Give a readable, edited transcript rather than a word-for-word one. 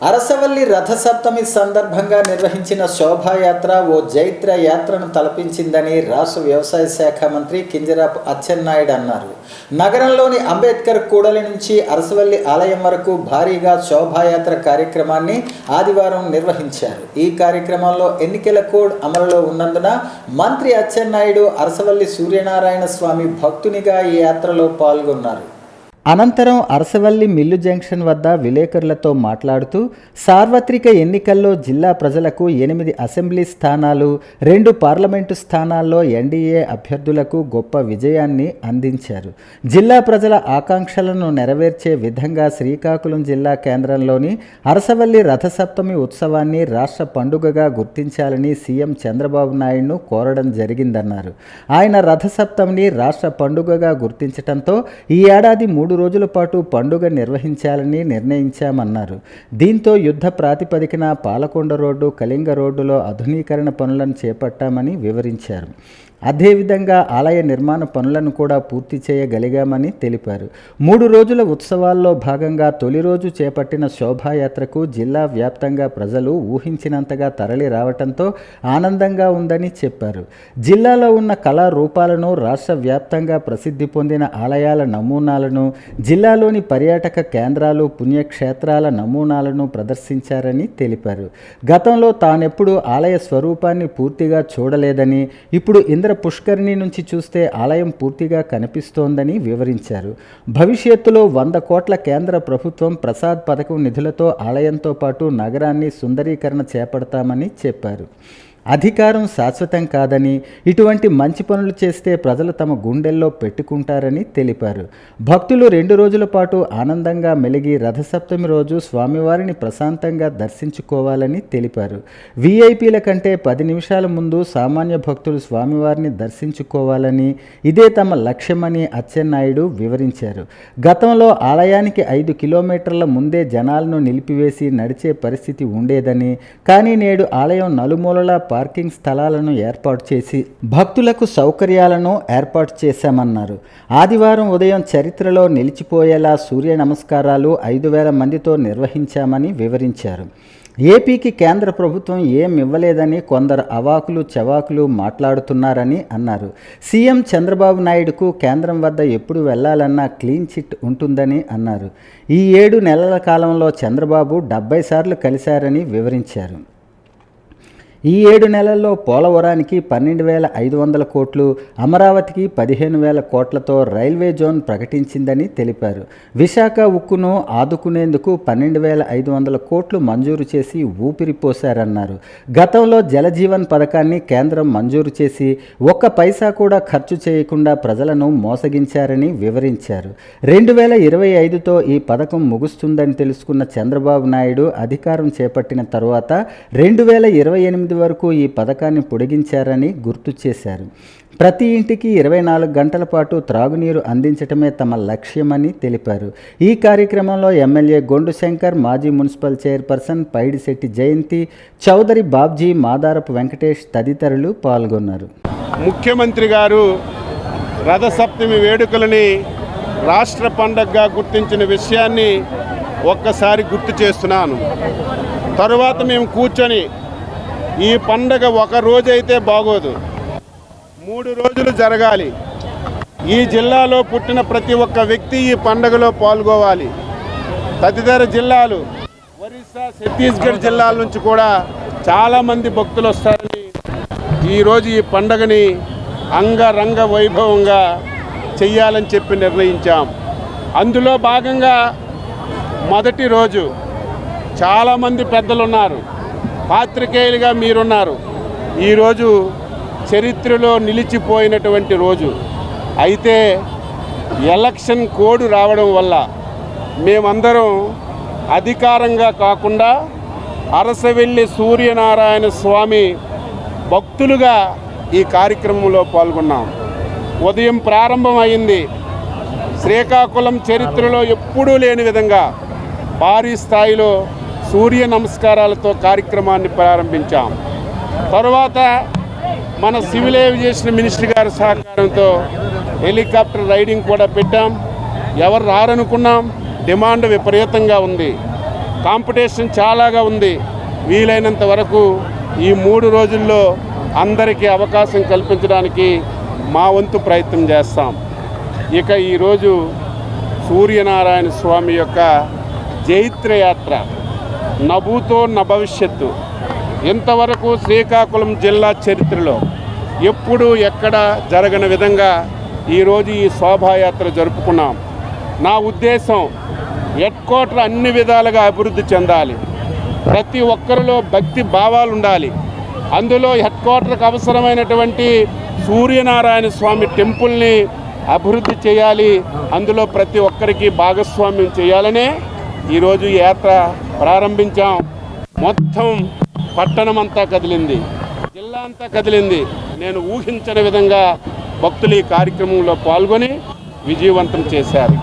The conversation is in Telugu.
అరసవల్లి రథసప్తమి సందర్భంగా నిర్వహించిన శోభాయాత్ర ఓ జైత్ర యాత్రను తలపించిందని రాష్ట్ర వ్యవసాయ శాఖ మంత్రి కింజరాపు అచ్చెన్నాయుడు అన్నారు. నగరంలోని అంబేద్కర్ కూడలి నుంచి అరసవల్లి ఆలయం వరకు భారీగా శోభాయాత్ర కార్యక్రమాన్ని ఆదివారం నిర్వహించారు. ఈ కార్యక్రమంలో ఎన్నికల కోడ్ అమలులో ఉన్నందున మంత్రి అచ్చెన్నాయుడు అరసవల్లి సూర్యనారాయణ స్వామి భక్తునిగా ఈ యాత్రలో పాల్గొన్నారు. అనంతరం అరసవల్లి మిల్లు జంక్షన్ వద్ద విలేకరులతో మాట్లాడుతూ సార్వత్రిక ఎన్నికల్లో జిల్లా ప్రజలకు 8 అసెంబ్లీ స్థానాలు, 2 పార్లమెంటు స్థానాల్లో ఎన్డీఏ అభ్యర్థులకు గొప్ప విజయాన్ని అందించారు. జిల్లా ప్రజల ఆకాంక్షలను నెరవేర్చే విధంగా శ్రీకాకుళం జిల్లా కేంద్రంలోని అరసవల్లి రథసప్తమి ఉత్సవాన్ని రాష్ట్ర పండుగగా గుర్తించాలని సీఎం చంద్రబాబు నాయుడును కోరడం జరిగిందన్నారు. ఆయన రథసప్తమిని రాష్ట్ర పండుగగా గుర్తించడంతో ఈ ఏడాది 3 రోజుల పాటు పండుగ నిర్వహించాలని నిర్ణయించామన్నారు. దీంతో యుద్ధ ప్రాతిపదికన పాలకొండ రోడ్డు, కళింగ రోడ్డులో ఆధునీకరణ పనులను చేపట్టామని వివరించారు. అదేవిధంగా ఆలయ నిర్మాణ పనులను కూడా పూర్తి చేయగలిగామని తెలిపారు. 3 రోజుల ఉత్సవాల్లో భాగంగా తొలి రోజు చేపట్టిన శోభాయాత్రకు జిల్లా వ్యాప్తంగా ప్రజలు ఊహించినంతగా తరలి రావడంతో ఆనందంగా ఉందని చెప్పారు. జిల్లాలో ఉన్న కళారూపాలను, రాష్ట్ర వ్యాప్తంగా ప్రసిద్ధి పొందిన ఆలయాల నమూనాలను, జిల్లాలోని పర్యాటక కేంద్రాలు, పుణ్యక్షేత్రాల నమూనాలను ప్రదర్శించారని తెలిపారు. గతంలో తానెప్పుడు ఆలయ స్వరూపాన్ని పూర్తిగా చూడలేదని, ఇప్పుడు పుష్కరిణి నుంచి చూస్తే ఆలయం పూర్తిగా కనిపిస్తోందని వివరించారు. భవిష్యత్తులో 100 కోట్ల కేంద్ర ప్రభుత్వం ప్రసాద్ పథకం నిధులతో ఆలయంతో పాటు నగరాన్ని సుందరీకరణ చేపడతామని చెప్పారు. అధికారం శాశ్వతం కాదని, ఇటువంటి మంచి పనులు చేస్తే ప్రజలు తమ గుండెల్లో పెట్టుకుంటారని తెలిపారు. భక్తులు 2 రోజుల పాటు ఆనందంగా మెలిగి రథసప్తమి రోజు స్వామివారిని ప్రశాంతంగా దర్శించుకోవాలని తెలిపారు. వీఐపీల కంటే 10 నిమిషాల ముందు సామాన్య భక్తులు స్వామివారిని దర్శించుకోవాలని, ఇదే తమ లక్ష్యమని అచ్చెన్నాయుడు వివరించారు. గతంలో ఆలయానికి 5 కిలోమీటర్ల ముందే జనాలను నిలిపివేసి నడిచే పరిస్థితి ఉండేదని, కానీ నేడు ఆలయం నలుమూలలా పార్కింగ్ స్థలాలను ఏర్పాటు చేసి భక్తులకు సౌకర్యాలను ఏర్పాటు చేశామన్నారు. ఆదివారం ఉదయం చరిత్రలో నిలిచిపోయేలా సూర్య నమస్కారాలు 5,000 మందితో నిర్వహించామని వివరించారు. ఏపీకి కేంద్ర ప్రభుత్వం ఏం ఇవ్వలేదని కొందరు అవాకులు చవాకులు మాట్లాడుతున్నారని అన్నారు. సీఎం చంద్రబాబు నాయుడుకు కేంద్రం వద్ద ఎప్పుడు వెళ్లాలన్నా క్లీన్ చిట్ ఉంటుందని అన్నారు. ఈ 7 నెలల కాలంలో చంద్రబాబు 70 సార్లు కలిశారని వివరించారు. ఈ 7 నెలల్లో పోలవరానికి 12,500 కోట్లు, అమరావతికి 15,000 కోట్లతో రైల్వే జోన్ ప్రకటించిందని తెలిపారు. విశాఖ ఉక్కును ఆదుకునేందుకు 12,500 కోట్లు మంజూరు చేసి ఊపిరిపోశారన్నారు. గతంలో జలజీవన్ పథకాన్ని కేంద్రం మంజూరు చేసి 1 పైసా కూడా ఖర్చు చేయకుండా ప్రజలను మోసగించారని వివరించారు. 2025తో ఈ పథకం ముగుస్తుందని తెలుసుకున్న చంద్రబాబు నాయుడు అధికారం చేపట్టిన తరువాత 2028 వరకు ఈ పథకాన్ని పొడిగించారని గుర్తు చేశారు. ప్రతి ఇంటికి 24 గంటల పాటు త్రాగునీరు అందించడమే తమ లక్ష్యమని తెలిపారు. ఈ కార్యక్రమంలో ఎమ్మెల్యే గొండు శంకర్, మాజీ మున్సిపల్ చైర్పర్సన్ పైడిశెట్టి జయంతి, చౌదరి బాబ్జీ, మాదారపు వెంకటేష్ తదితరులు పాల్గొన్నారు. ముఖ్యమంత్రి గారు రథసప్తమి వేడుకలని రాష్ట్ర పండగగా గుర్తించిన విషయాన్ని ఒక్కసారి గుర్తు చేస్తున్నాను. తరువాత మేము కూర్చొని ఈ పండగ 1 రోజైతే బాగోదు, 3 రోజులు జరగాలి. ఈ జిల్లాలో పుట్టిన ప్రతి ఒక్క వ్యక్తి ఈ పండగలో పాల్గొవాలి. తదితర జిల్లాలు, ఒరిస్సా, ఛత్తీస్గఢ్ జిల్లాల నుంచి కూడా చాలామంది భక్తులు వస్తారని ఈరోజు ఈ పండగని అంగరంగ వైభవంగా చెయ్యాలని చెప్పి నిర్ణయించాం. అందులో భాగంగా మొదటి రోజు చాలామంది పెద్దలు ఉన్నారు, పాత్రికేయులుగా మీరున్నారు. ఈరోజు చరిత్రలో నిలిచిపోయినటువంటి రోజు. అయితే ఎలక్షన్ కోడ్ రావడం వల్ల మేమందరం అధికారంగా కాకుండా అరసవెల్లి సూర్యనారాయణ స్వామి భక్తులుగా ఈ కార్యక్రమంలో పాల్గొన్నాం. ఉదయం ప్రారంభమైంది. శ్రీకాకుళం చరిత్రలో ఎప్పుడూ లేని విధంగా భారీ స్థాయిలో సూర్య నమస్కారాలతో కార్యక్రమాన్ని ప్రారంభించాం. తరువాత మన సివిల్ ఏవియేషన్ మినిస్టర్ గారి సహకారంతో హెలికాప్టర్ రైడింగ్ కూడా పెట్టాం. ఎవరు రారనుకున్నాం, డిమాండ్ విపరీతంగా ఉంది. కాంపిటీషన్ చాలాగా ఉంది. వీలైనంత వరకు ఈ 3 రోజుల్లో అందరికీ అవకాశం కల్పించడానికి మా వంతు ప్రయత్నం చేస్తాం. ఇక ఈరోజు సూర్యనారాయణ స్వామి యొక్క జైత్రయాత్ర నభూతో నభవిష్యత్తు. ఇంతవరకు శ్రీకాకుళం జిల్లా చరిత్రలో ఎప్పుడూ ఎక్కడ జరగని విధంగా ఈరోజు ఈ శోభాయాత్ర జరుపుకున్నాం. నా ఉద్దేశం హెడ్ క్వార్టర్ అన్ని విధాలుగా అభివృద్ధి చెందాలి. ప్రతి ఒక్కరిలో భక్తి భావాలు ఉండాలి. అందులో హెడ్ క్వార్టర్కి అవసరమైనటువంటి సూర్యనారాయణ స్వామి టెంపుల్ని అభివృద్ధి చేయాలి. అందులో ప్రతి ఒక్కరికి భాగస్వామ్యం చేయాలనే ఈరోజు యాత్ర ప్రారంభించాం. మొత్తం పట్టణమంతా కదిలింది, జిల్లా అంతా కదిలింది. నేను ఊహించని విధంగా భక్తులు ఈ కార్యక్రమంలో పాల్గొని విజయవంతం చేశారు.